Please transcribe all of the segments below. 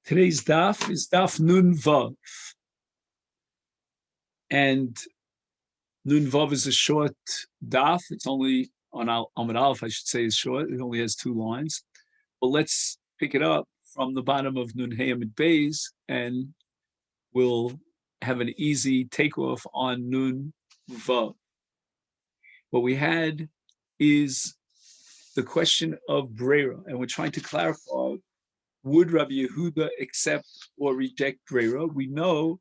Today's daf is daf Nun Vav, and Nun Vav is a short daf. It's only on Amud Aleph, I should say, is short. It only has 2 lines. But let's pick it up from the bottom of Nun Hey Amid Beis, and we'll have an easy takeoff on Nun Vav. What we had is the question of Brera, and we're trying to clarify, would Rabbi Yehuda accept or reject Brera? We know,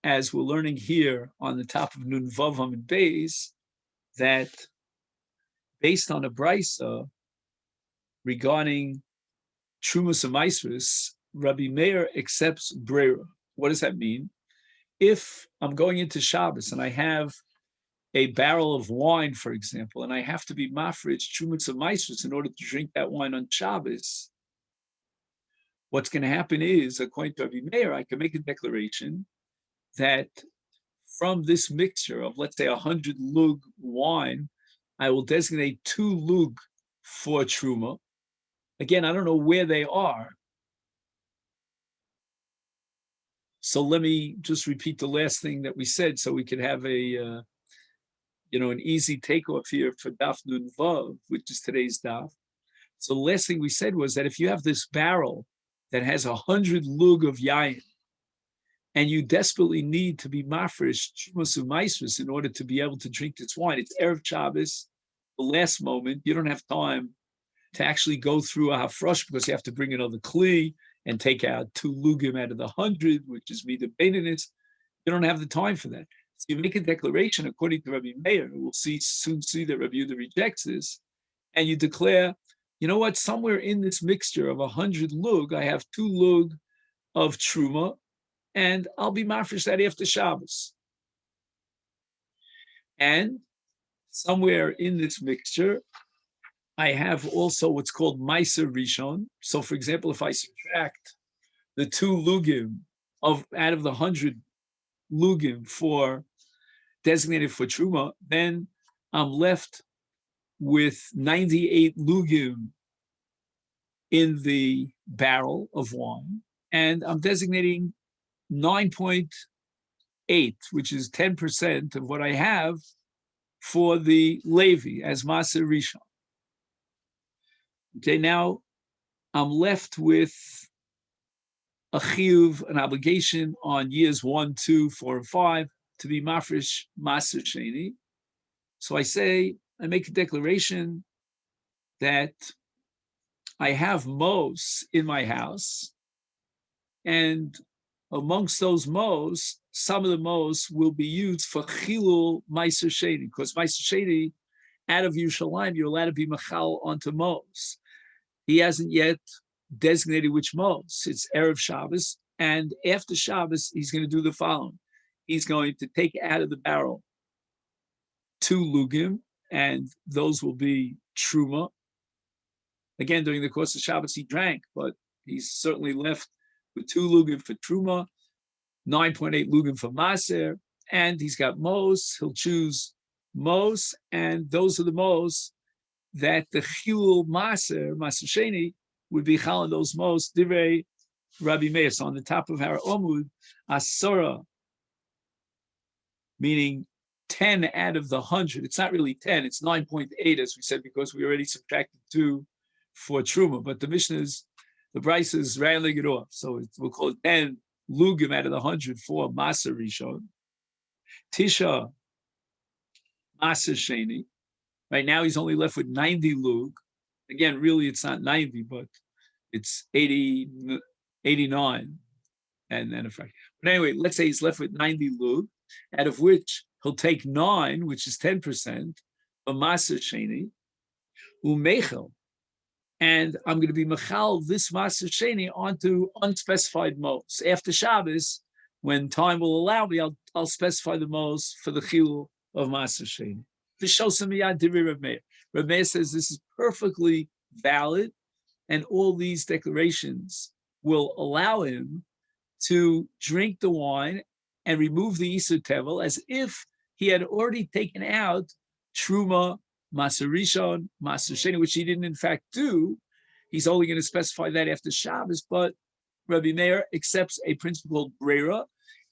as we're learning here on the top of Nun Vav Amid Beis, that based on a brisa regarding Trumas and Maisrus, Rabbi Meir accepts Brera. What does that mean? If I'm going into Shabbos and I have a barrel of wine, for example, and I have to be mafrich Trumas and Maisrus in order to drink that wine on Shabbos, what's going to happen is, according to Rabbi Meir, I can make a declaration that from this mixture of, let's say, 100 lug wine, I will designate 2 lug for truma. Again, I don't know where they are. So let me just repeat the last thing that we said so we could have an easy takeoff here for daf Nun Vav, which is today's daf. So the last thing we said was that if you have this barrel that has 100 lug of yayin, and you desperately need to be mafresh Trumas u'maisrus in order to be able to drink this wine. It's Erev Shabbos, the last moment. You don't have time to actually go through a hafrosh because you have to bring another kli and take out 2 lugim out of the 100, which is mida beininus. You don't have the time for that. So you make a declaration according to Rabbi Meir. We'll soon see that Rabbi Yehuda rejects this, and you declare, you know what? Somewhere in this mixture of 100 lug, I have 2 lug of truma, and I'll be mafresh that after Shabbos. And somewhere in this mixture, I have also what's called Meiser Rishon. So, for example, if I subtract the 2 lugim out of the 100 lugim for designated for truma, then I'm left with 98 lugim in the barrel of wine, and I'm designating 9.8, which is 10% of what I have for the Levi as Maser Rishon. Okay, now I'm left with a chiyuv, an obligation on years 1, 2, 4, and 5 to be mafresh Maser Sheni. So I make a declaration that I have mos in my house, and amongst those mos, some of the mos will be used for chilul Meiser Sheni, because Meiser Sheni, out of Yerushalayim, you're allowed to be machal onto mos. He hasn't yet designated which mos. It's Erev Shabbos, and after Shabbos, he's going to do the following. He's going to take out of the barrel 2 lugim, and those will be truma. Again, during the course of Shabbos, he drank, but he's certainly left with 2 lugim for truma, 9.8 lugim for maser, and he's got mos. He'll choose mos, and those are the mos that the chilul maser sheni, would be chal in those mos, divrei Rabbi Meir. So on the top of our omud, asora, meaning 10 out of the 100. It's not really 10, it's 9.8, as we said, because we already subtracted 2 for truma. But the Mishnah's, the Bryce is rounding it off. So we'll call it 10 lugim out of the 100 for Maser Rishon. Tisha Maser Sheni. Right now he's only left with 90 lug. Again, really it's not 90, but it's 80, 89 and then a fraction. But anyway, let's say he's left with 90 lug, out of which he'll take 9, which is 10%, of Maser Sheni, umechel. And I'm going to be machal this Maser Sheni onto unspecified mos. After Shabbos, when time will allow me, I'll specify the mos for the chilul of Maser Sheni. Rav Meir says this is perfectly valid, and all these declarations will allow him to drink the wine and remove the Isur Tevel as if he had already taken out Truma, Maser Rishon, Maser Sheni, which he didn't in fact do. He's only going to specify that after Shabbos, but Rabbi Meir accepts a principle called Brera,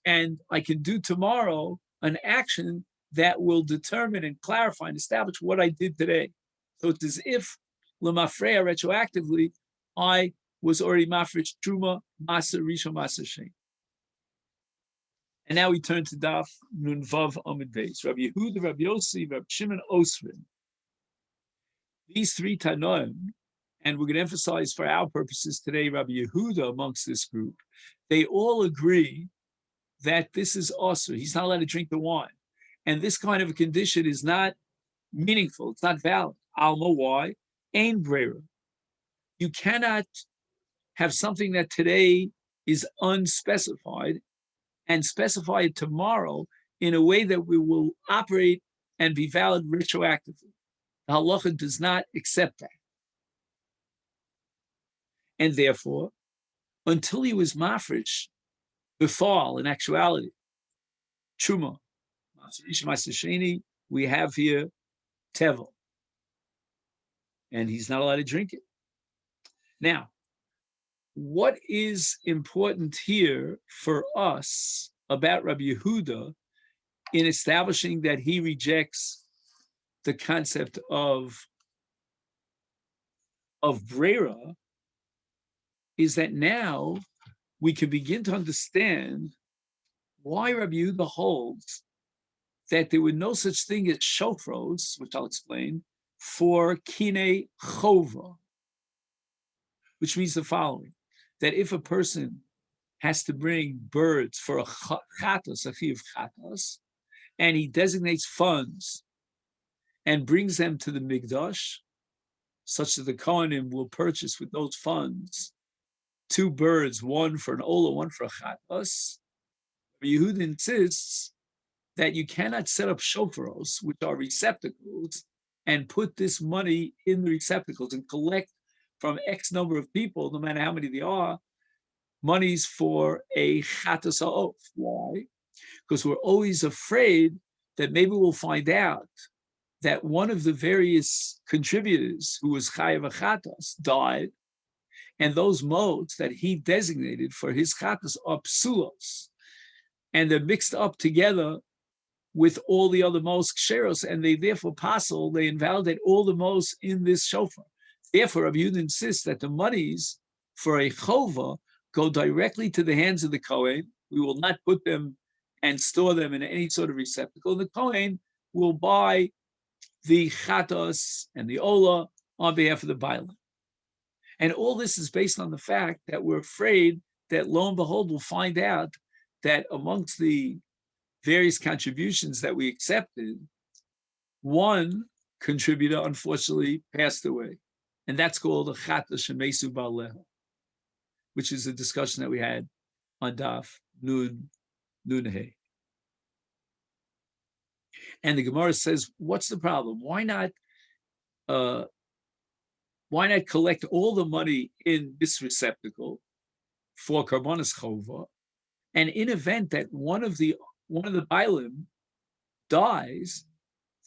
and I can do tomorrow an action that will determine and clarify and establish what I did today. So it's as if Lemafreya retroactively, I was already mafresh truma, masa rishon, masa shein. And now we turn to Daf Nun Vav Amud Beis. Rabbi Yehuda, Rabbi Yossi, Rabbi Shimon Osrin. These three Tanoim, and we're going to emphasize for our purposes today, Rabbi Yehuda amongst this group, they all agree that this is also, he's not allowed to drink the wine. And this kind of a condition is not meaningful, it's not valid. Alma, why? Ain brera. You cannot have something that today is unspecified and specify it tomorrow in a way that we will operate and be valid retroactively. The halacha does not accept that. And therefore, until he was mafresh, befall in actuality, truma, we have here tevel, and he's not allowed to drink it. Now, what is important here for us about Rabbi Yehuda in establishing that he rejects the concept of brera is that now we can begin to understand why Rabbi Yehuda holds that there were no such thing as shofros, which I'll explain, for kine chova, which means the following, that if a person has to bring birds for a chatos, a chi of chatos, and he designates funds and brings them to the Mikdash, such that the Kohanim will purchase with those funds 2 birds, one for an olah, one for a chatos, Yehuda insists that you cannot set up shofaros, which are receptacles, and put this money in the receptacles and collect from X number of people, no matter how many they are, monies for a chatos ha'of. Why? Because we're always afraid that maybe we'll find out that one of the various contributors who was chayav chatos died, and those modes that he designated for his chatos are psulos, and they're mixed up together with all the other most ksheros, and they therefore passel, they invalidate all the most in this shofar. Therefore, Rabbi Yehuda insists that the monies for a chova go directly to the hands of the Kohen. We will not put them and store them in any sort of receptacle. The Kohen will buy the chatos and the olah on behalf of the bailam. And all this is based on the fact that we're afraid that lo and behold, we'll find out that amongst the various contributions that we accepted, one contributor unfortunately passed away. And that's called a chata shemesu ba'aleha, which is a discussion that we had on Daf Nun He. And the Gemara says, what's the problem? Why not collect all the money in this receptacle for karbonis chova, and in event that one of the bailim dies,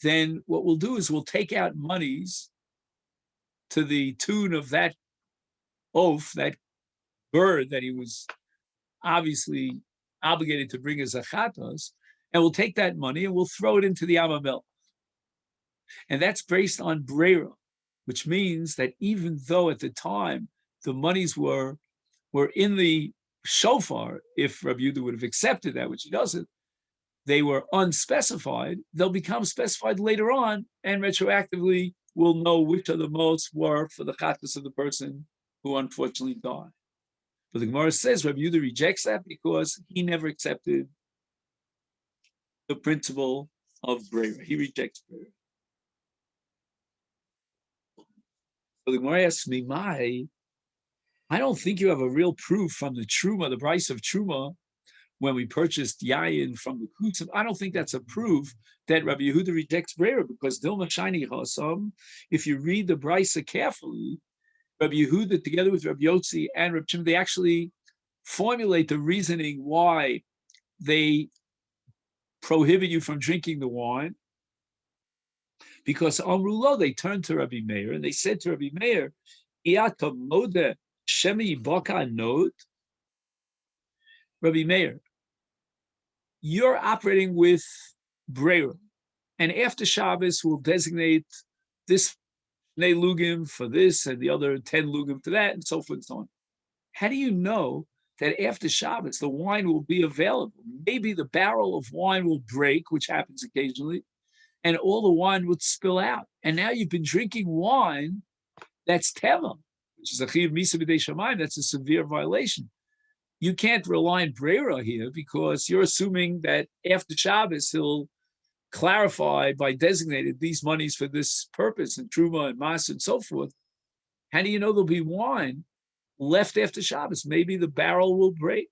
then what we'll do is we'll take out monies to the tune of that oaf, that bird that he was obviously obligated to bring as a chatos, and we'll take that money and we'll throw it into the Amamel. And that's based on brera, which means that even though at the time the monies were in the shofar, if Rabbi Yehuda would have accepted that, which he doesn't, they were unspecified, they'll become specified later on, and retroactively we'll know which of the most were for the chatas of the person who unfortunately died. But the Gemara says Rabbi Yehuda rejects that because he never accepted the principle of brera. He rejects brera. So the Gemara asks me, I don't think you have a real proof from the Truma, the price of Truma, when we purchased Yayin from the Kutzim. I don't think that's a proof that Rabbi Yehuda rejects brera, because Dilma Shani Chasam, if you read the Brisa carefully, Rabbi Yehuda, together with Rabbi Yotzi and Rabbi Shimon, they actually formulate the reasoning why they prohibit you from drinking the wine. Because Amrulo, they turned to Rabbi Meir and they said to Rabbi Meir, Iata Mode Shemi Baka Nod, Rabbi Meir, you're operating with Breira, and after Shabbos, we'll designate this Shnei Lugim for this and the other 10 Lugim for that, and so forth and so on. How do you know that after Shabbos, the wine will be available? Maybe the barrel of wine will break, which happens occasionally, and all the wine would spill out. And now you've been drinking wine that's teva, which is a chiv misa b'dei shamayim. That's a severe violation. You can't rely on Brera here because you're assuming that after Shabbos he'll clarify by designated these monies for this purpose and truma and mas and so forth. How do you know there'll be wine left after Shabbos? Maybe the barrel will break.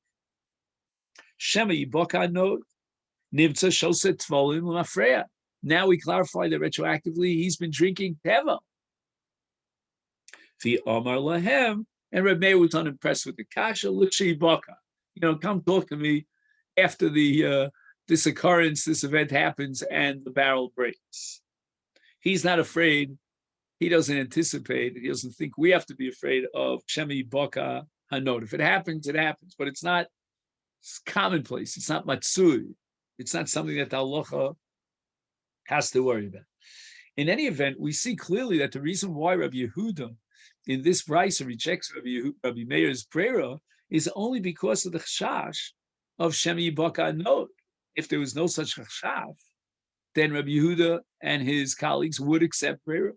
Shema yibaka note nivtza shoset tvolim l'mafreya. Now we clarify that retroactively he's been drinking teva. The Omar Lahem, and Reb Meir was unimpressed with the kasha. L'chi baka, come talk to me after the this occurrence, this event happens, and the barrel breaks. He's not afraid. He doesn't anticipate. He doesn't think we have to be afraid of shemi baka hanot. If it happens, it happens, but it's not commonplace. It's not matsui. It's not something that the halacha has to worry about. In any event, we see clearly that the reason why Rabbi Yehuda in this brisa rejects Rabbi Meir's prayer is only because of the chashash of shemi baka hanot. If there was no such chashav, then Rabbi Yehuda and his colleagues would accept prayer.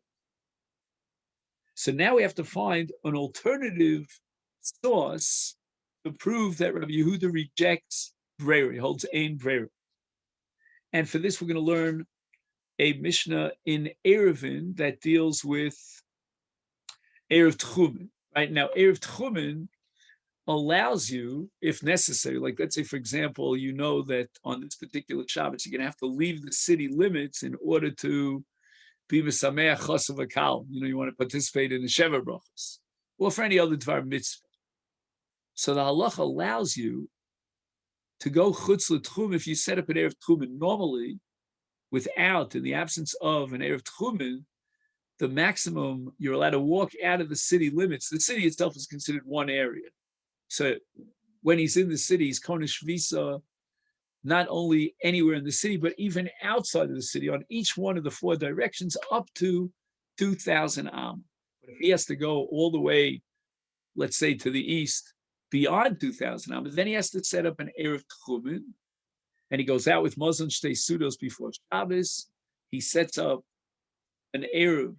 So now we have to find an alternative source to prove that Rabbi Yehuda rejects prayer. He holds ein prayer. And for this, we're going to learn a Mishnah in Eruvin that deals with Erev Tchumen. Right now, Erev Tchumen allows you, if necessary, like let's say, for example, you know that on this particular Shabbos, you're going to have to leave the city limits in order to be Mesameach Chosav Akal. You want to participate in the Sheva Brachos, or for any other Dvar Mitzvah. So the halacha allows you to go Chutz L'Tchum if you set up an Erev Tchumen normally, without, in the absence of an Erev Tchumen, the maximum you're allowed to walk out of the city limits. The city itself is considered one area. So when he's in the city, he's Konesh Visa, not only anywhere in the city, but even outside of the city, on each one of the four directions, up to 2,000 am. But if he has to go all the way, let's say, to the east, beyond 2,000 am, then he has to set up an Erev Tchumen, and he goes out with Muslim Shtei Sudos before Shabbos. He sets up an Erev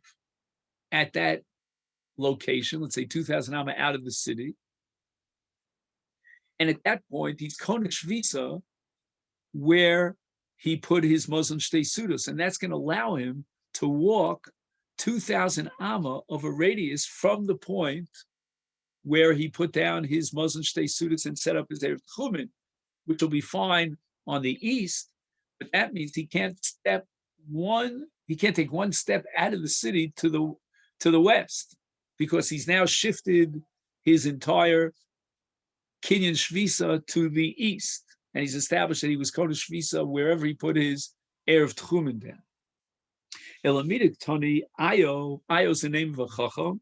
at that location, let's say 2,000 am out of the city. And at that point, he's Konesh Visa, where he put his Muslim Shtei Sudos, and that's going to allow him to walk 2,000 amma of a radius from the point where he put down his Muslim Shtei Sudos and set up his Erev Tchumen, which will be fine on the east, but that means he can't take one step out of the city to the west, because he's now shifted his entire Kinyan Shvisa to the east, and he's established that he was Kodesh Shvisa wherever he put his Erev Tchumen down. Elamidik Tani Ayo is the name of a chacham.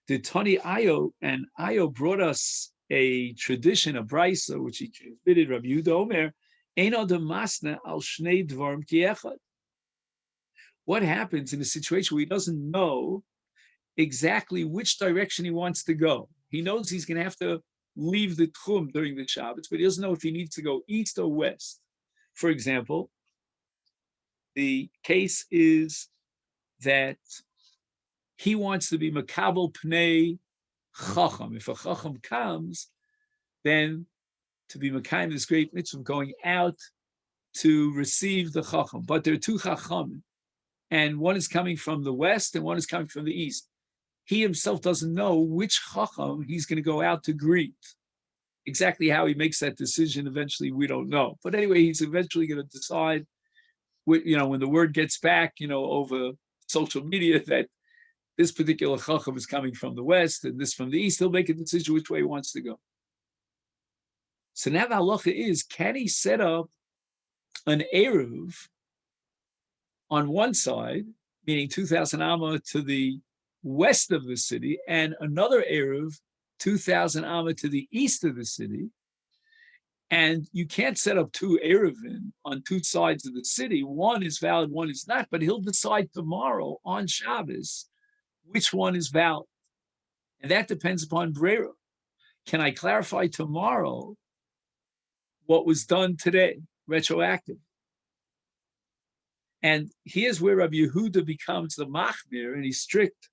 The Tani Ayo, and Ayo brought us a tradition, a brisa, which he transmitted, Rabbi Yehuda Omer, Eino de Masna al Shnei Dvarim ki Echad. What happens in a situation where he doesn't know exactly which direction he wants to go? He knows he's going to have to leave the Tchum during the Shabbos, but he doesn't know if he needs to go east or west. For example, the case is that he wants to be Makabel Pnei Chacham. If a Chacham comes, then to be Makayim, this great mitzvah of going out to receive the Chacham. But there are two Chacham, and one is coming from the west and one is coming from the east. He himself doesn't know which Chacham he's going to go out to greet. Exactly how he makes that decision, eventually, we don't know. But anyway, he's eventually going to decide, when the word gets back, over social media, that this particular Chacham is coming from the west and this from the east, he'll make a decision which way he wants to go. So now the halacha is, can he set up an Eruv on one side, meaning 2,000 amma to the west of the city, and another Eruv 2,000 amma to the east of the city, And you can't set up two Erevin on two sides of the city. One is valid, one is not, but he'll decide tomorrow on Shabbos which one is valid. And that depends upon Brera. Can I clarify tomorrow what was done today, retroactive? And here's where Rabbi Yehuda becomes the machmir, and he's strict.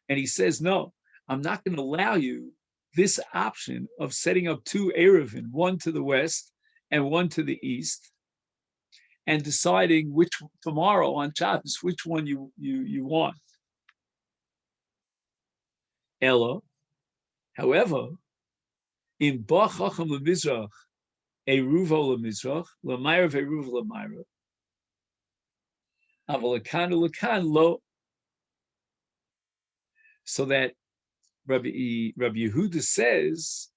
And he says, no, I'm not going to allow you this option of setting up two Erevin, one to the west and one to the east, and deciding which tomorrow on Shabbos, which one you want. Ella, however, in Ba Chacham LeMizrach, Eruvo LeMizrach, L'mayra ve'eruvo L'mayra, Aval Lekan Lo, so that Rabbi Yehuda says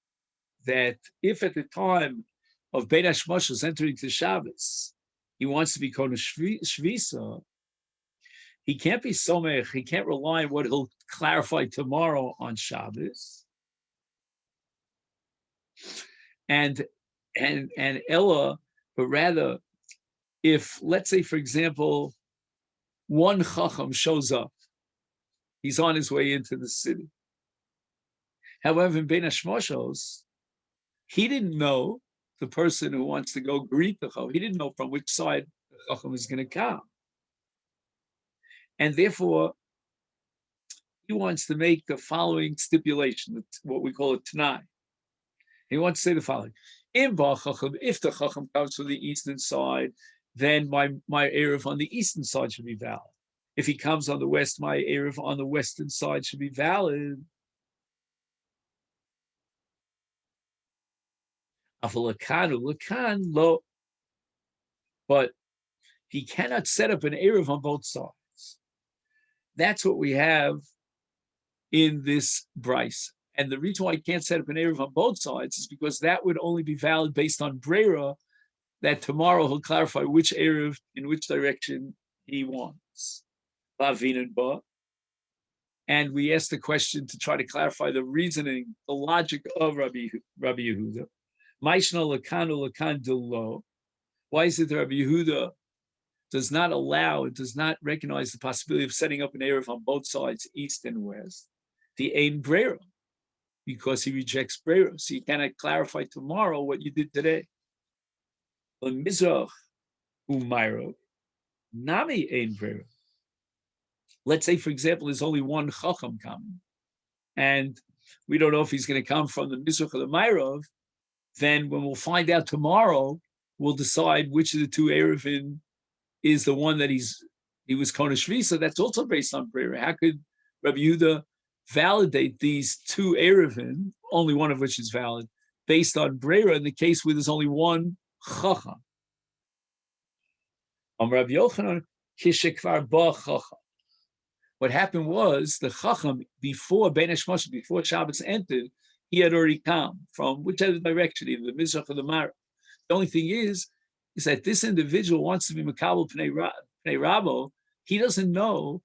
that if at the time of Bein Hashmashos entering to Shabbos, he wants to be Kona Shvisa, he can't be Somech, he can't rely on what he'll clarify tomorrow on Shabbos. And Ella, but rather, if, let's say, for example, one Chacham shows up, he's on his way into the city. However, in Bein Hashmashos, he didn't know the person who wants to go greet the Chacham. He didn't know from which side the Chacham is going to come. And therefore, he wants to make the following stipulation, what we call a Tanai. He wants to say the following. In Ba Chacham, if the Chacham comes from the eastern side, then my Erev on the eastern side should be valid. If he comes on the west, my Erev on the western side should be valid. But he cannot set up an Erev on both sides. That's what we have in this Bryce. And the reason why he can't set up an Erev on both sides is because that would only be valid based on Brera, that tomorrow he'll clarify which Erev, in which direction he wants. And we asked the question to try to clarify the reasoning, the logic of Rabbi Yehuda. Why is it that Rabbi Yehuda does not allow, it does not recognize the possibility of setting up an Erev on both sides, east and west? The Ein Brera, because he rejects Brera. So you cannot clarify tomorrow what you did today. Mizrach umayro, nami Ein Brera. Let's say, for example, there's only one Chacham coming, and we don't know if he's going to come from the Mizrach or the Mairav. Then when we'll find out tomorrow, we'll decide which of the two Erevin is the one that he was Kona Shvisa. That's also based on Brera. How could Rabbi Yehuda validate these two Erevin, only one of which is valid, based on Brera in the case where there's only one Chacham? Rabbi Yochanan, Kishekvar Ba Chacham. What happened was the Chacham, before Bein Hashmashos, before Shabbos entered, he had already come from whichever direction, either the Mizrach or the Ma'ariv. The only thing is that this individual wants to be Makabel Pnei Rabo. He doesn't know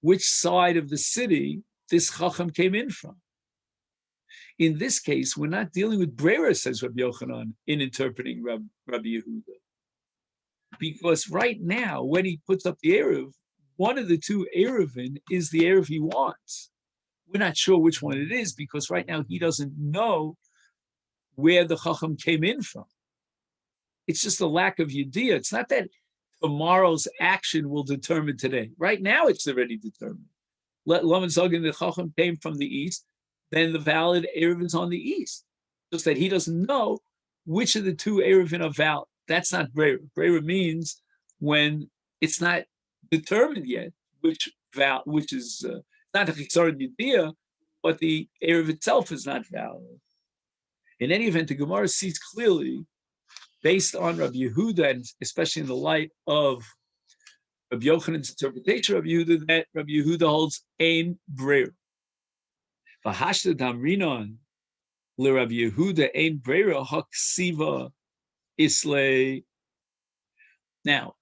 which side of the city this Chacham came in from. In this case, we're not dealing with Brera, says Rabbi Yochanan, in interpreting Rabbi Yehuda. Because right now, when he puts up the Erev, one of the two Erevin is the Erev he wants. We're not sure which one it is because right now he doesn't know where the Chacham came in from. It's just a lack of Yediyah. It's not that tomorrow's action will determine today. Right now it's already determined. Let Laman Zogin, the Chacham came from the east, then the valid Erev is on the east. Just that he doesn't know which of the two Erevin are valid. That's not Brera. Brera means when it's not determined yet which is not a Chitzaron Yediyah, but the Erev itself is not valid. In any event, the Gemara sees clearly, based on Rabbi Yehuda, and especially in the light of Rabbi Yochanan's interpretation of Rabbi Yehuda, that Rabbi Yehuda holds Ein Brera. V'hashta damrinon le Rabbi Yehuda Ein Brera haksiva islay. Now,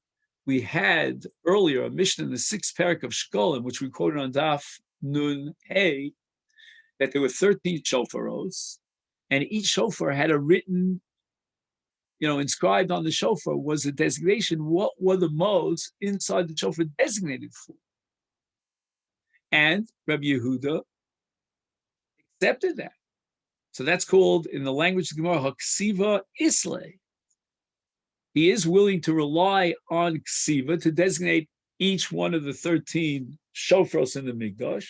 we had earlier a mission in the 6th parak of Shkolim, which we quoted on Daf Nun Hey, that there were 13 shofaros, and each shofar had a written inscribed on the shofar was a designation. What were the modes inside the shofar designated for? And Rabbi Yehuda accepted that. So that's called, in the language of the Gemara, Haksiva Islay. He is willing to rely on Ksiva to designate each one of the 13 shofros in the Mikdash.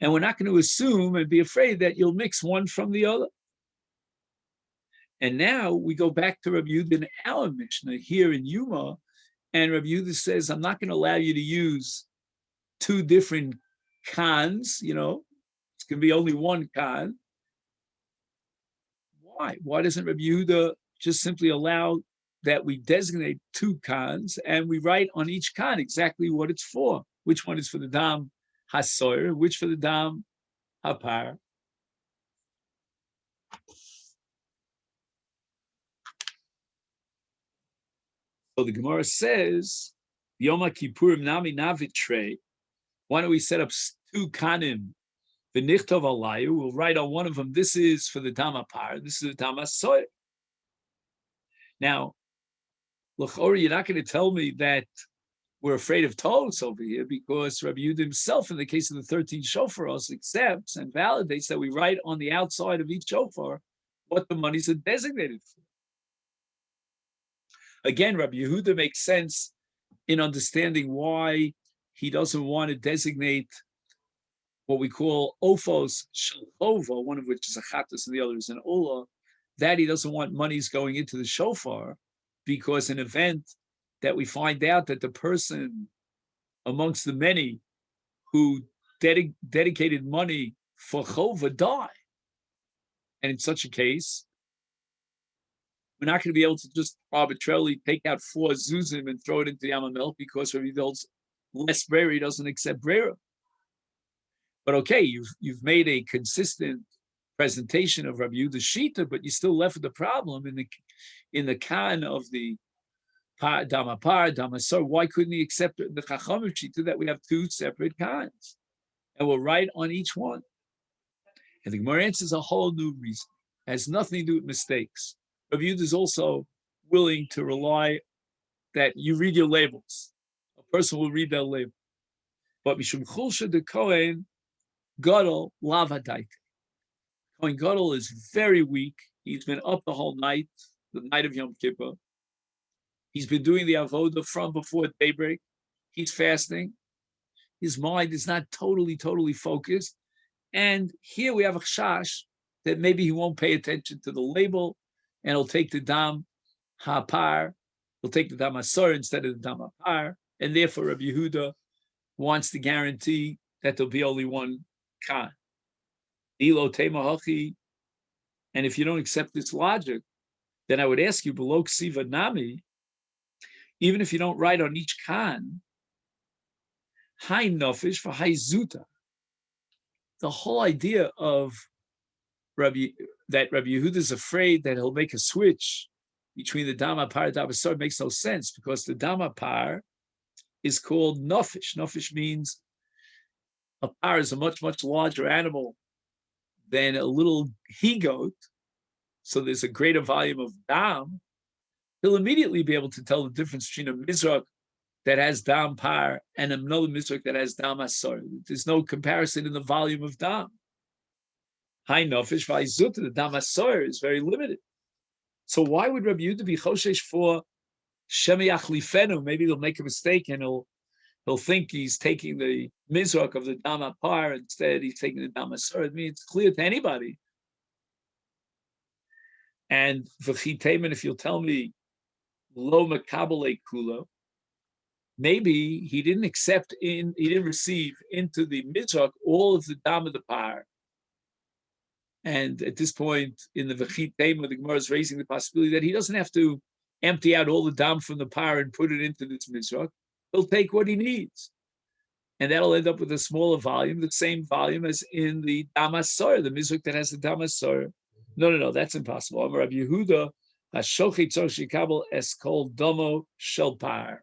And we're not going to assume and be afraid that you'll mix one from the other. And now we go back to Rabbi Yehuda in our Mishnah here in Yoma, and Rabbi Yehuda says, I'm not going to allow you to use two different kans, it's going to be only one kan. Why? Why doesn't Rabbi Yehuda just simply allow that we designate two kans and we write on each kan exactly what it's for? Which one is for the dam hasoyer, which for the dam hapar? So the Gemara says, Yoma Kippurim Nami Navitre. Why don't we set up two kanim? V'nichtov alayu. We'll write on one of them. This is for the dam hapar. This is the dam hasoyer. Now, l'chora, you're not going to tell me that we're afraid of toes over here, because Rabbi Yehuda himself, in the case of the 13 shofaros, accepts and validates that we write on the outside of each shofar what the monies are designated for. Again, Rabbi Yehuda makes sense in understanding why he doesn't want to designate what we call ofos shalchova, one of which is a chattas and the other is an olah, that he doesn't want monies going into the shofar, because an event that we find out that the person amongst the many who dedicated money for chova die. And in such a case, we're not going to be able to just arbitrarily take out 4 zuzim and throw it into the Yamamel, because Rabbi Yehuda's less brera, he doesn't accept brera. But okay, you've made a consistent presentation of Rabbi Yehuda's shita, but you still left with the problem in the kan of the damapar, damasar. Why couldn't he accept the chachamim shita that we have 2 separate kans, and we'll write on each one? And the Gemara answers a whole new reason. It has nothing to do with mistakes. Rabbi Yehuda is also willing to rely that you read your labels. A person will read their label. But mishum chulsha de Kohen gadol lav hadaita. Kohen gadol is very weak. He's been up the whole night, the night of Yom Kippur. He's been doing the avoda from before daybreak. He's fasting. His mind is not totally focused. And here we have a chash that maybe he won't pay attention to the label, and he'll take the dam hapar, he'll take the dam hasor instead of the dam hapar, and therefore Rabbi Yehuda wants to guarantee that there'll be only one kan. Ilo temahachi. And if you don't accept this logic, then I would ask you, below ksiva nami, even if you don't write on each kan, hai nofish for hai zuta. The whole idea of Rabbi Yehuda is afraid that he'll make a switch between the dam hapar and dam hasor makes no sense, because the dam hapar is called nofish. Nofish means a par is a much larger animal than a little he-goat, so there's a greater volume of dam. He'll immediately be able to tell the difference between a mizrak that has dam par and another mizrak that has dam hasor. There's no comparison in the volume of dam. High nofish v'ayzut, the dam hasor is very limited. So why would Rabbi Yehuda be choshesh for shemi achlifenu? Maybe they'll make a mistake and he'll think he's taking the mizrak of the dam hapar, instead he's taking the dam hasor. I mean, it's clear to anybody. And v'chitemen, if you'll tell me lo makabele kula, maybe he didn't receive into the mizrak all of the dam of the par. And at this point in the v'chitemen, the Gemara is raising the possibility that he doesn't have to empty out all the dam from the par and put it into this mizrak. He'll take what he needs. And that'll end up with a smaller volume, the same volume as in the dam hasor, the mizrak that has the dam hasor. No, that's impossible. Rabbi Yehuda, hashochet tzorich yikabel es kol domo shel par.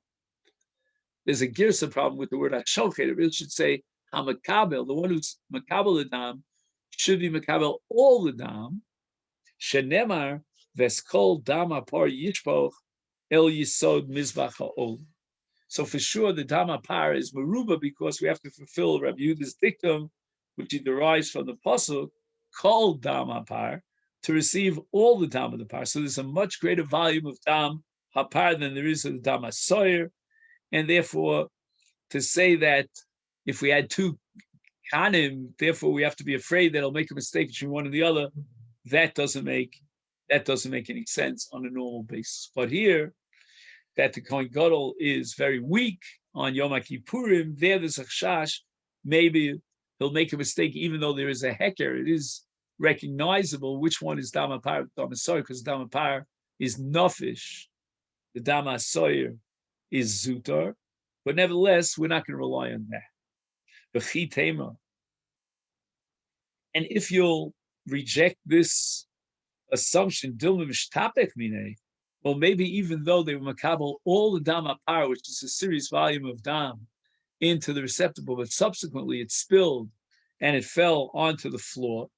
There's a girsa problem with the word hashochet. It really should say hamakabel. The one who's makabel the dam should be makabel all the dam, Shenemar veskol dama par yishpoch el yisod mizbach ha'ol. So for sure, the dama par is meruba because we have to fulfill Rabbi Yehuda's dictum, which he derives from the pasuk called dama par, to receive all the dam of the par. So there's a much greater volume of dam hapar than there is of the dam hasoyer, and therefore to say that if we had two kanim, therefore we have to be afraid that he'll make a mistake between one and the other. That doesn't make any sense on a normal basis. But here, that the Kohen Gadol is very weak on Yom Kippurim, there's a chash, maybe he'll make a mistake, even though there is a heker. It is recognizable which one is Dama Par, Dama Soyer, because Dama Par is Nofish, the Dama Soyer is Zutar, but nevertheless, we're not going to rely on that. The Chitema. And if you'll reject this assumption, Dilma Mishtapech Mineh, well, maybe even though they were makabel all the dam apar, which is a serious volume of dam, into the receptacle, but subsequently it spilled and it fell onto the floor.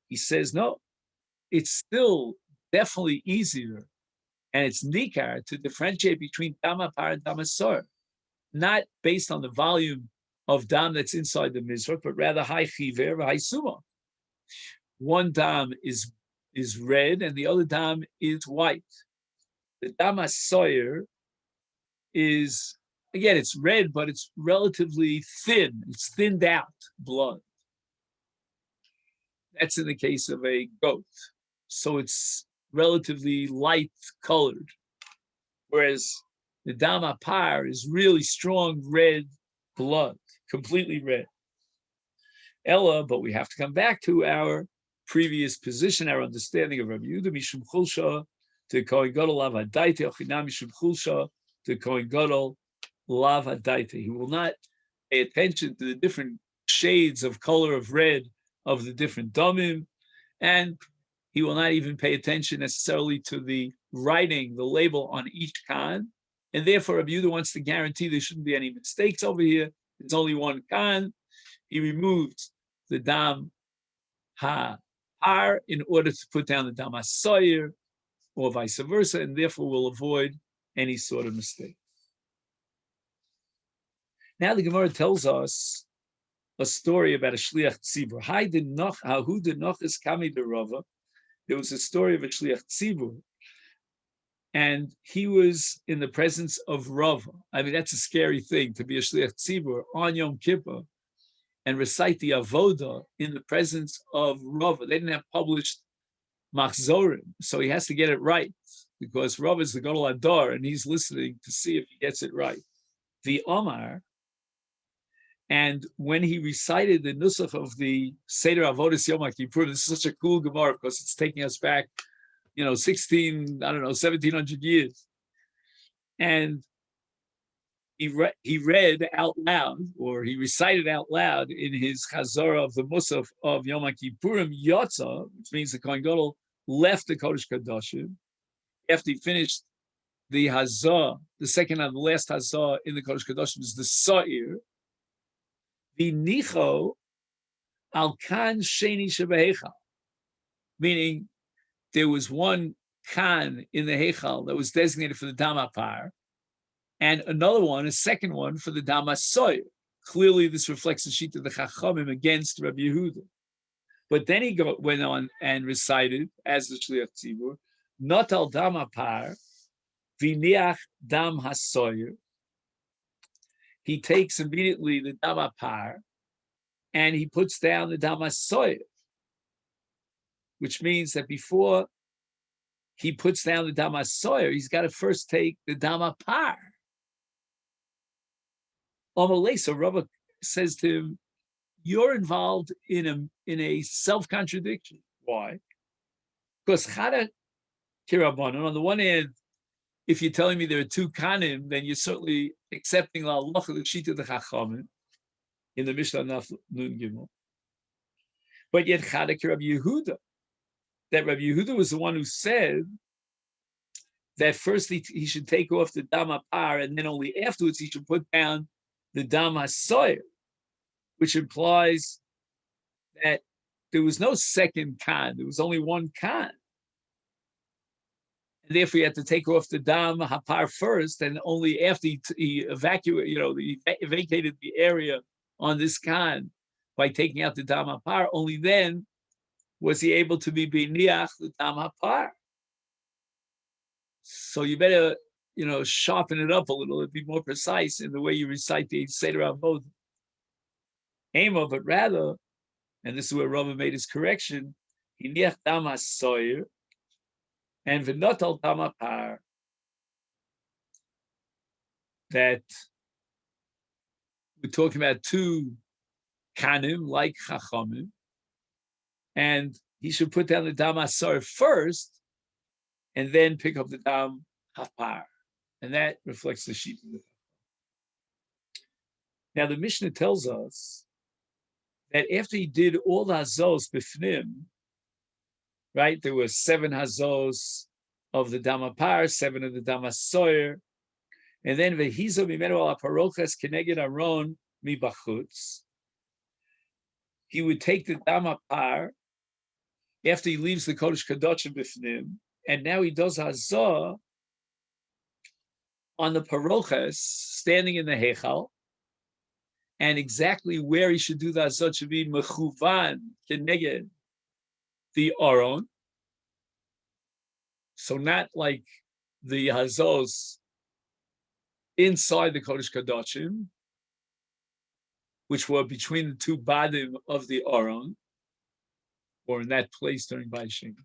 He says, no, it's still definitely easier, and it's nikar to differentiate between dam apar and dam asor, not based on the volume of dam that's inside the mizrach, but rather high chiver, high suma. One dam is red and the other dam is white. The dam hasoyer is, again, it's red, but it's relatively thin. It's thinned out blood. That's in the case of a goat. So it's relatively light colored. Whereas the dam apar is really strong red blood, completely red. Ella, but we have to come back to our previous position, our understanding of Rabbi Yehuda Mishum Chulsha to Kohen Gadol Lav Hadaita, Ochinam Mishum Chulsha to Kohen Gadol Lav Hadaita. He will not pay attention to the different shades of color of red of the different damim, and he will not even pay attention necessarily to the writing, the label on each kan, and therefore Rabbi Yehuda wants to guarantee there shouldn't be any mistakes over here. There's only one kan. He removed the dam ha-par in order to put down the dam ha-soyer, or vice versa, and therefore will avoid any sort of mistake. Now the Gemara tells us a story about a shliach tzibur. There was a story of a shliach tzibur, and he was in the presence of Rava. I mean, that's a scary thing, to be a shliach tzibur on Yom Kippur and recite the avoda in the presence of Rava. They didn't have published machzorim, so he has to get it right, because Rava is the Gadol Adar, and he's listening to see if he gets it right. The Omar, and when he recited the nusach of the Seder Avodas Yom Kippur, this is such a cool Gemara because it's taking us back, 1700 years. And he read out loud, or he recited out loud in his Chazorah of the Musaf of Yom Kippurim, Yotza, which means the Kohen Gadol left the Kodesh Kodashim after he finished the Hazah, the second and the last Hazah in the Kodesh Kodashim is the Sa'ir, the Nicho al Kan Sheni Shebehechal, meaning there was one Kan in the Hechal that was designated for the Dam HaPar, and another one, a second one, for the Dam HaSoyer. Clearly, this reflects the sheet of the Chachamim against Rabbi Yehuda. But then he went on and recited, as the Shliach Tzibur, Not al Dam HaPar, V'niach Dam HaSoyer. He takes immediately the Dam HaPar, and he puts down the Dam HaSoyer, which means that before he puts down the Dam HaSoyer, he's got to first take the Dam HaPar. So Rava says to him, you're involved in a self-contradiction. Why? Because Chada Kirabanan, on the one hand, if you're telling me there are two kanim, then you're certainly accepting la halacha the shita the Chachamim in the Mishnah Nun Gimel. But yet Chada Rabbi Yehuda, that Rabbi Yehuda was the one who said that first he should take off the Dam HaPar, and then only afterwards he should put down the Dam HaSoyer, which implies that there was no second Khan. There was only one Khan. And therefore, you had to take off the Dam Hapar first, and only after he evacuated, he vacated the area on this Khan by taking out the Dam Hapar, only then was he able to be Biniach the Dam Hapar. So you better, sharpen it up a little and be more precise in the way you recite the Seder Avod. Ema, but rather, and this is where Rama made his correction, Hiniach Dam HaSoyer and V'notal Dam Hapar. That we're talking about two kanim, like chachamim, and he should put down the dam asar first, and then pick up the dam hapar, and that reflects the sheep. Now the Mishnah tells us that after he did all the hazos b'fnim, right, there were 7 hazos of the dam hapar, 7 of the dam asar, and then vehizo mimenu al parochas keneged aron mibachutz. He would take the dam hapar after he leaves the Kodesh Kadoshim b'fnim, and now he does hazah on the parochas, standing in the heichal, and exactly where he should do the hazah should be mechuvan keneged the aron. So not like the hazos inside the Kodesh Kadoshim, which were between the two badim of the aron, or in that place during Baishim.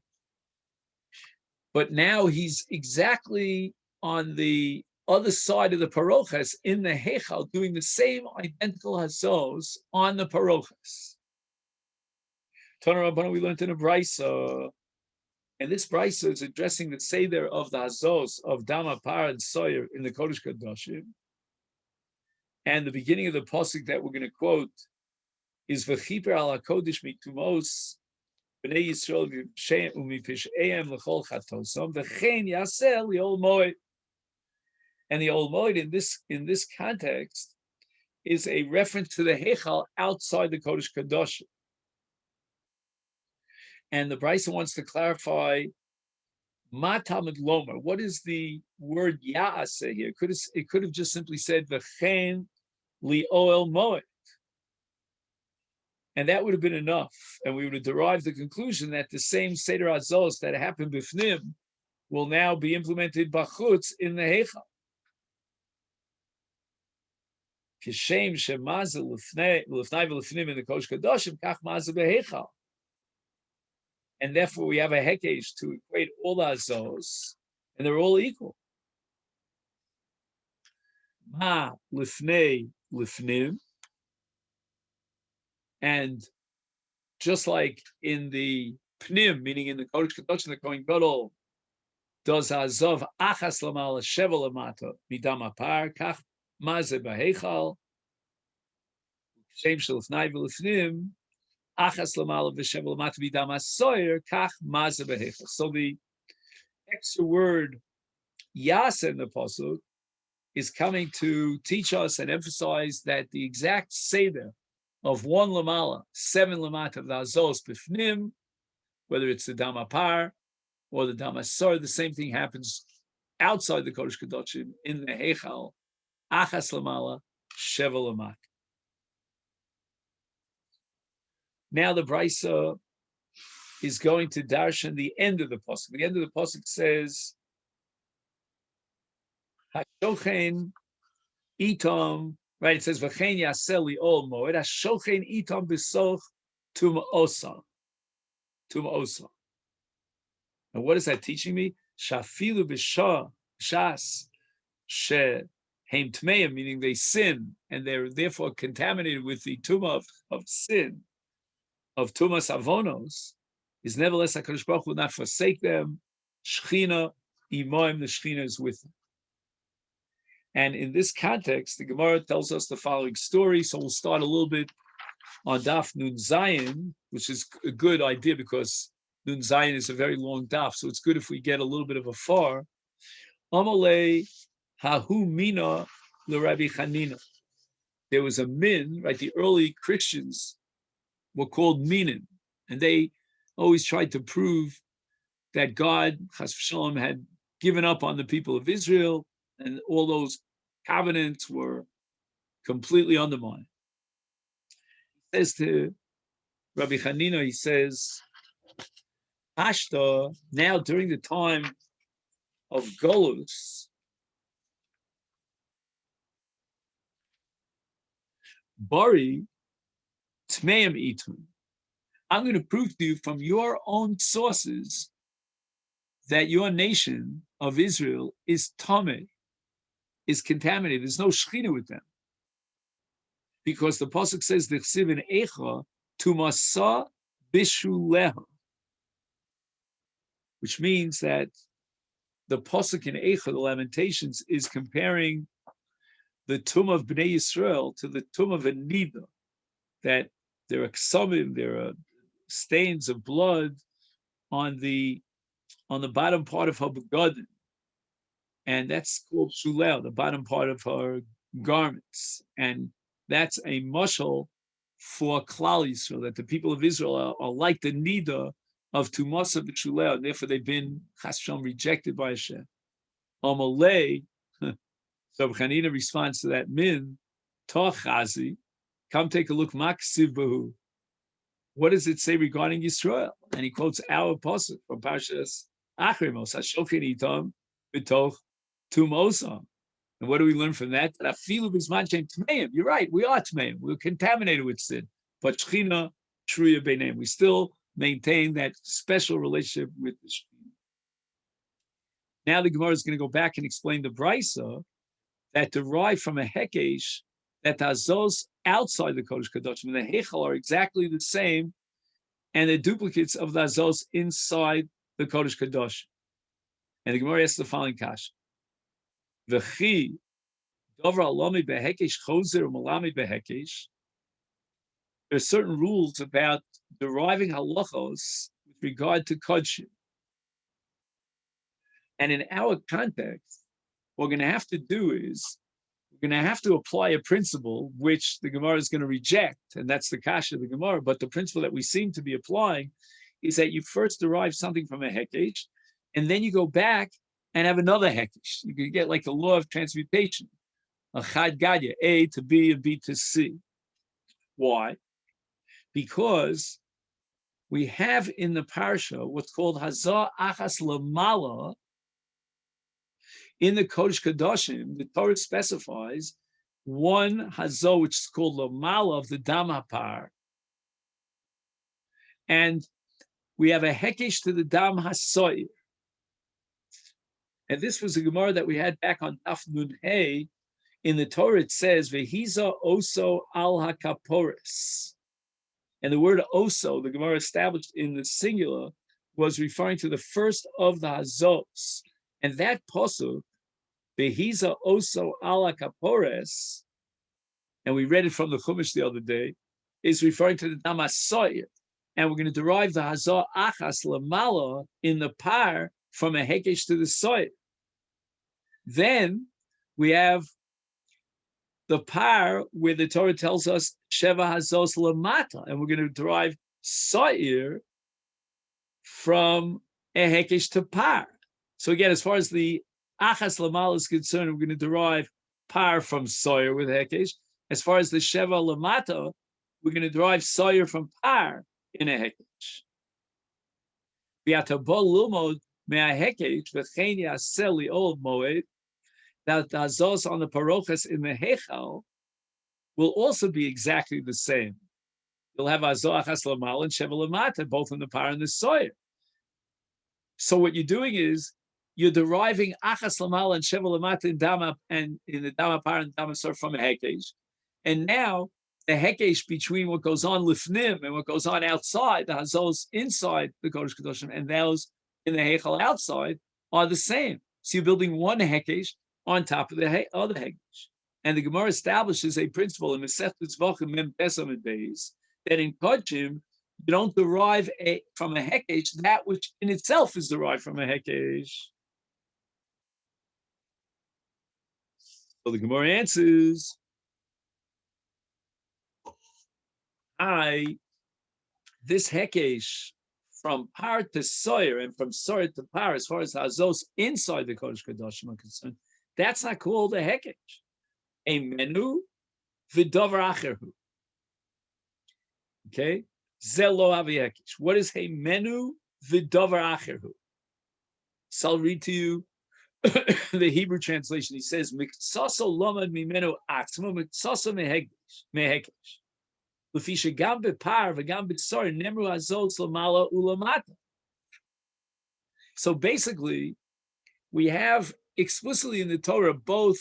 But now he's exactly on the other side of the parochas in the heichal, doing the same identical hazos on the parochas. Tana Rabbana, we learned in a brisa, and this brisa is addressing the seder of the hazos of Dam Hapar and Soyer in the Kodesh Kadoshim. And the beginning of the pasuk that we're going to quote is V'chiper al HaKodesh mitumos b'nei Yisrael u'mipish'eim l'chol chatosam v'chein yaseh li'ol moed. And the ol moed in this context is a reference to the heichal outside the Kodesh Kadoshim. And the Brisa wants to clarify Ma Talmud Lomer. What is the word Ya'aseh here? It could have just simply said V'chein li'ol moed. And that would have been enough. And we would have derived the conclusion that the same Seder Hazos that happened b'fnim will now be implemented b'chutz in the heichal. Kishem shemazel l'fnei v'l'fnim in the Kodesh Kadoshim kach mazel b'heichal. And therefore we have a hekesh to equate all the hazos, and they're all equal. Ma l'fnei l'fnim. And just like in the pnim, meaning in the Kodesh Kadoshim, the Kohen Gadol does hazov achas lamala shevel lamata midam hapar kach maze b'heichal shem shel l'fnei v'l'fnim achas lamala v'shevel lamata midam hasoyer kach maze b'heichal. So the extra word yasa in the pasuk is coming to teach us and emphasize that the exact seder of 1 lamala, 7 lamata of the hazos b'fnim, whether it's the dam hapar or the dam asar, the same thing happens outside the Kodesh Kadoshim in the heichal, achas lamala, shevel lamata. Now the Brisa is going to darshan the end of the pasuk. The end of the pasuk says, "Hashochen itom." Right, it says v'chein yaseh li'ol moed hashochen itom b'soch tum'osa. And what is that teaching me? Shafilu b'shas shehem tmeim, meaning they sin and they're therefore contaminated with the tumah of sin, of tumas avonos. Is nevertheless HaKadosh Baruch Hu will not forsake them. Shechina imoim, the Shechina is with them. And in this context, the Gemara tells us the following story. So we'll start a little bit on Daf Nun Zayin, which is a good idea because Nun Zayin is a very long daf. So it's good if we get a little bit of a far. Amalei hahu mina l'Rabbi Chanina. There was a min, right? The early Christians were called minin. And they always tried to prove that God, Chas v'shalom, had given up on the people of Israel, and all those covenants were completely undermined. He says to Rabbi Hanina, he says, Ashta, now during the time of Golus, Bari, Tmeim Itun. I'm going to prove to you from your own sources that your nation of Israel is Tameh, is contaminated. There's no Shechina with them. Because the Pasuk says, D'chsiv in Echa, Tumasa Bishuleha, which means that the Pasuk in Echa, the Lamentations, is comparing the tomb of Bnei Yisrael to the tomb of a Nida, that there are ksomim, there are stains of blood on the bottom part of her begadim, and that's called shulel, the bottom part of her garments, and that's a mashal for Klal Yisrael, that the people of Israel are like the Nida of Tumasa b'Shulel, and therefore they've been chas v'shalom rejected by Hashem. Amalei, so Chanina responds to that min, Tochazi, come take a look, Maksiv Bahu. What does it say regarding Yisrael? And he quotes our pasuk from Parshas Achrimos, Hashochin Itam B'toch Tumosam. And what do we learn from that? That afilu b'zman shem tmeim. You're right, we are tmeim. We're contaminated with sin. But Shechina Truya B'neim. We still maintain that special relationship with the Shechina. Now the Gemara is going to go back and explain the Brisa that derive from a Hekesh, that the Azos outside the Kodesh Kadoshim and the Heichal are exactly the same, and the duplicates of the Azos inside the Kodesh Kadoshim. And the Gemara asks the following kash: V'chi dover alami behekesh chozer u'malami behekesh. There are certain rules about deriving halachos with regard to kodshim, and in our context, what we're going to have to do is we're going to have to apply a principle which the Gemara is going to reject, and that's the kasha of the Gemara. But the principle that we seem to be applying is that you first derive something from a hekesh, and then you go back and have another hekesh. You can get like the law of transmutation, a chad gadya, A to B and B to C. Why? Because we have in the parsha what's called hazah achas lamala. In the Kodesh Kadoshim, the Torah specifies one hazah, which is called lamala of the dam hapar, and we have a hekesh to the dam hasoyer. And this was a Gemara that we had back on Daf Nun Hey. In the Torah, it says vehiza oso al hakaporis, and the word oso, the Gemara established in the singular, was referring to the first of the hazos, and that pasuk, vehiza oso al hakaporis, and we read it from the Chumash the other day, is referring to the dam hasoyer, and we're going to derive the hazah achas lamala in the par from a hekesh to the soyer. Then we have the par where the Torah tells us sheva hazos lamata, and we're going to derive soyer from a hekesh to par. So again, as far as the achas lamala is concerned, we're going to derive par from soyer with hekesh. As far as the sheva lamata, we're going to derive soyer from par in a hekesh. V'yatabol lumod me'a hekesh v'chein yaseh li'ol moed, that the hazos on the parochas in the Heichal will also be exactly the same. You'll have hazah achas lamal and sheva lamata, both in the par and the soyer. So what you're doing is you're deriving achas lamal and sheva lamata in dama and in the dama par and dama soyer from a hekesh, and now the hekesh between what goes on lifnim and what goes on outside, the hazos inside the Kodesh Kadoshim and those in the Heichal outside, are the same. So you're building one hekesh on top of the other hekesh. And the Gemara establishes a principle in Masechet Tzvachim Mem Pesam and Beis that in Kodshim you don't derive from a hekesh that which in itself is derived from a hekesh. So the Gemara answers, this hekesh from par to soyer and from soyer to par, as far as hazos inside the Kodesh Kodashim are concerned, that's not called a hekesh. A menu v'dover acherhu. Okay, zelo avi hekesh. What is a menu v'dover acherhu? So I'll read to you the Hebrew translation. He says, "Miksaso lomad mimenu atzmo miksaso mehekesh." L'fisha gam bepar v'gam b'tzor nemru azot l'mala ulamata. So basically, we have explicitly in the Torah both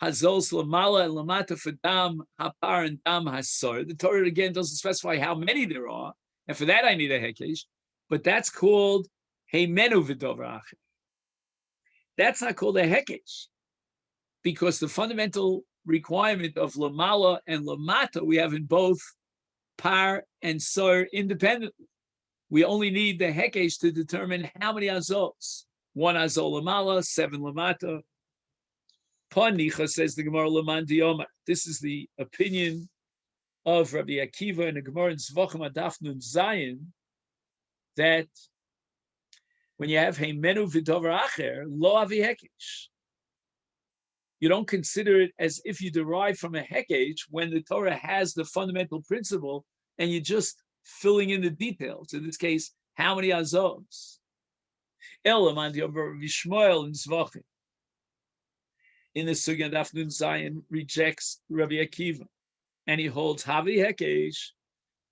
hazos l'mala and lamata for dam hapar and dam hasor. The Torah again doesn't specify how many there are, and for that I need a hekesh, but that's called heimenu v'dover acher. That's not called a hekesh, because the fundamental requirement of lamala and lamata we have in both par and sor independently. We only need the hekesh to determine how many azos. 1 azol lamala, 7 lamata. Panicha, says the Gemara Laman Yoma. This is the opinion of Rabbi Akiva in the Gemara in Zvachim Adaf Nun Zayin, that when you have heimenu v'dover acher, lo avi hekesh, you don't consider it as if you derive from a hekesh when the Torah has the fundamental principle and you're just filling in the details. In this case, how many azos? Elaman Rabbi Shmuel in Zvachim, in the Sugya Daf Nun Zayin, rejects Rabbi Akiva, and he holds Havi Hekesh,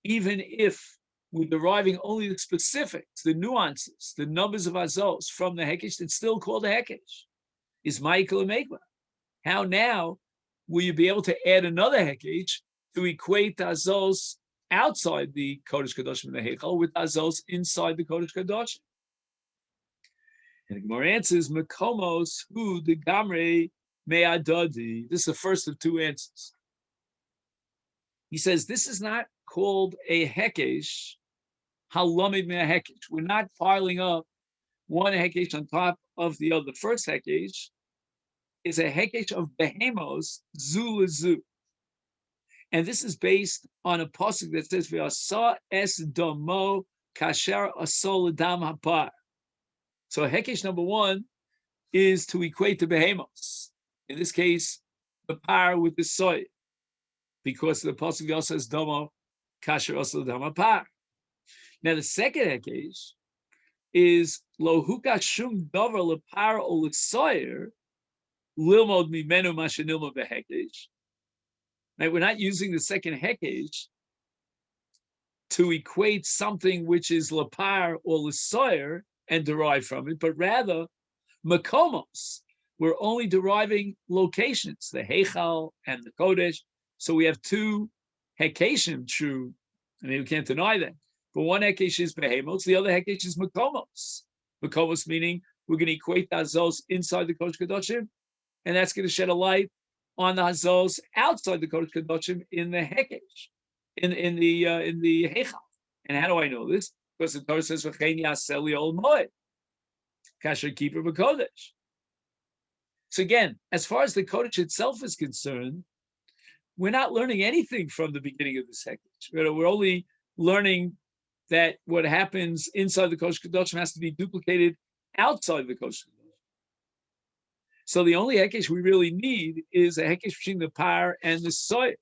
even if we're deriving only the specifics, the nuances, the numbers of azos from the Hekesh, it's still called a Hekesh. Is Michael a Megma? How now will you be able to add another Hekesh to equate azos outside the Kodesh Kadoshim and the Heichal with azos inside the Kodesh Kadoshim? And the Gemara answers, Mekomos hu de gamre me'adadi. This is the first of two answers. He says, this is not called a hekesh, halomid me'ahekesh. We're not piling up one hekesh on top of the other. The first hekesh is a hekesh of behemos, zu lezu. And this is based on a pasuk that says, V'asa es domo kasher asol dam hapar. So hekesh number one is to equate the behemos. In this case, the par with the soy, because the pasuk also says domo kasher asol dam hapar. Now the second hekesh is lo huka shum davar lepar o l'soyer lilmod mimenu mashenilma behekesh. Right, we're not using the second hekesh to equate something which is lapar or l'soyer and derive from it, but rather makomos. We're only deriving locations, the heichal and the kodesh. So we have two hekeshim. True, I mean we can't deny that. But one hekesh is behemos, the other hekesh is makomos. Makomos meaning we're going to equate the hazos inside the kodesh kadoshim, and that's going to shed a light on the hazos outside the kodesh kadoshim in the hekesh, in the heichal. And how do I know this? Because the Torah says v'chein yaseh li ol moed kasher keeper b'kodesh. So again, as far as the kodesh itself is concerned, we're not learning anything from the beginning of this hekesh. We're only learning that what happens inside the kodesh kadoshim has to be duplicated outside the kodesh kadoshim. So the only hekesh we really need is a hekesh between the par and the soy.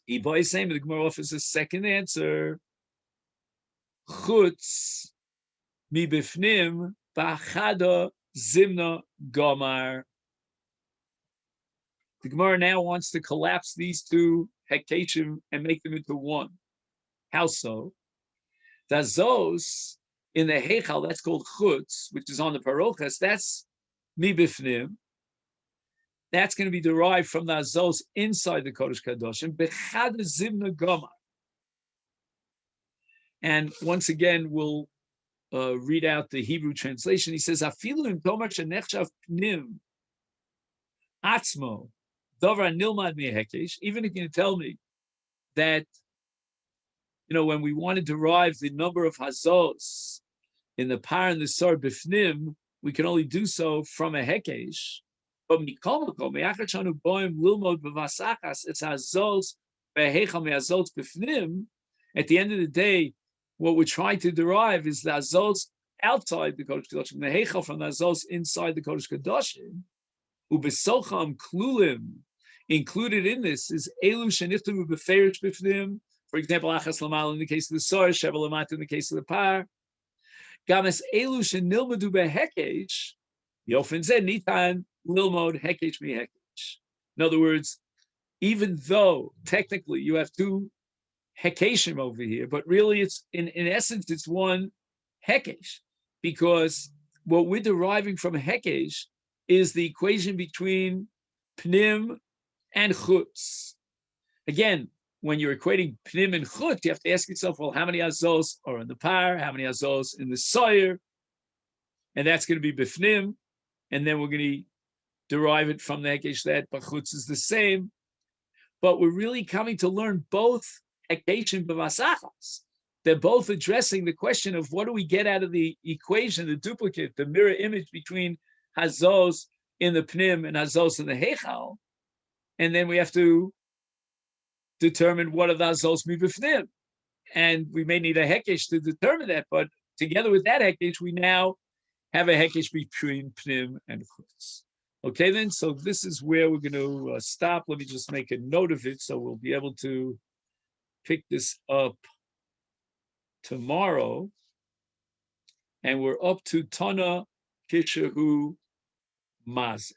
Iboy is saying the Gemara offers a second answer. Chutz mi bifnim ba'chada zimna gomar. The Gemara now wants to collapse these two hekeshim and make them into one. How so? The zos in the heichal, that's called chutz, which is on the parochas, that's mi bifnim. That's going to be derived from the azos inside the Kodesh Kadoshim. Bechad zimna gomar. And once again, we'll read out the Hebrew translation. He says, "Afilu im tomar shenechshav pnim atzmo davar nilmad mehekesh." Even if you tell me that, when we want to derive the number of hazos in the par and the sar bifnim, we can only do so from a hekesh. But mikol makom me'achad shanu boim lilmod b'vasachas, it's hazos At the end of the day, what we're trying to derive is the azos outside the Kodesh Kodashim, the heichal from the azos inside the Kodesh Kodashim. Ubesocham klulim, included in this is elu shenichtavu beferish b'fnim. For example, achas lamal in the case of the sor, sheva lamat in the case of the par. Games elu shenilmadu behekesh. Yofen zed nitan lilmod hekesh mi hekesh. In other words, even though technically you have two hekeshim over here, but really it's in essence it's one hekesh, because what we're deriving from hekesh is the equation between pnim and chutz. Again, when you're equating pnim and chutz, you have to ask yourself, well, how many azos are in the par? How many azos in the soyer? And that's going to be bifnim. And then we're going to derive it from the hekesh that b'chutz is the same. But we're really coming to learn both hekesh b'vasachas. They're both addressing the question of what do we get out of the equation, the duplicate, the mirror image between hazos in the pnim and hazos in the heichal, and then we have to determine what are the hazos mibifnim, and we may need a hekesh to determine that. But together with that hekesh, we now have a hekesh between pnim and chutz. Okay, then. So this is where we're going to stop. Let me just make a note of it so we'll be able to pick this up tomorrow, and we're up to Tana Kishahu Maz.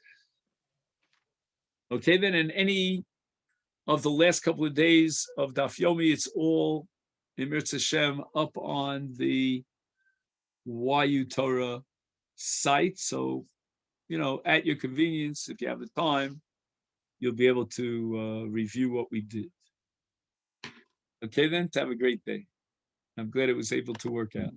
Okay, then in any of the last couple of days of Daf Yomi, it's all in Mirz Hashem up on the YU Torah site. So, at your convenience, if you have the time, you'll be able to review what we did. Okay, then, have a great day. I'm glad it was able to work out.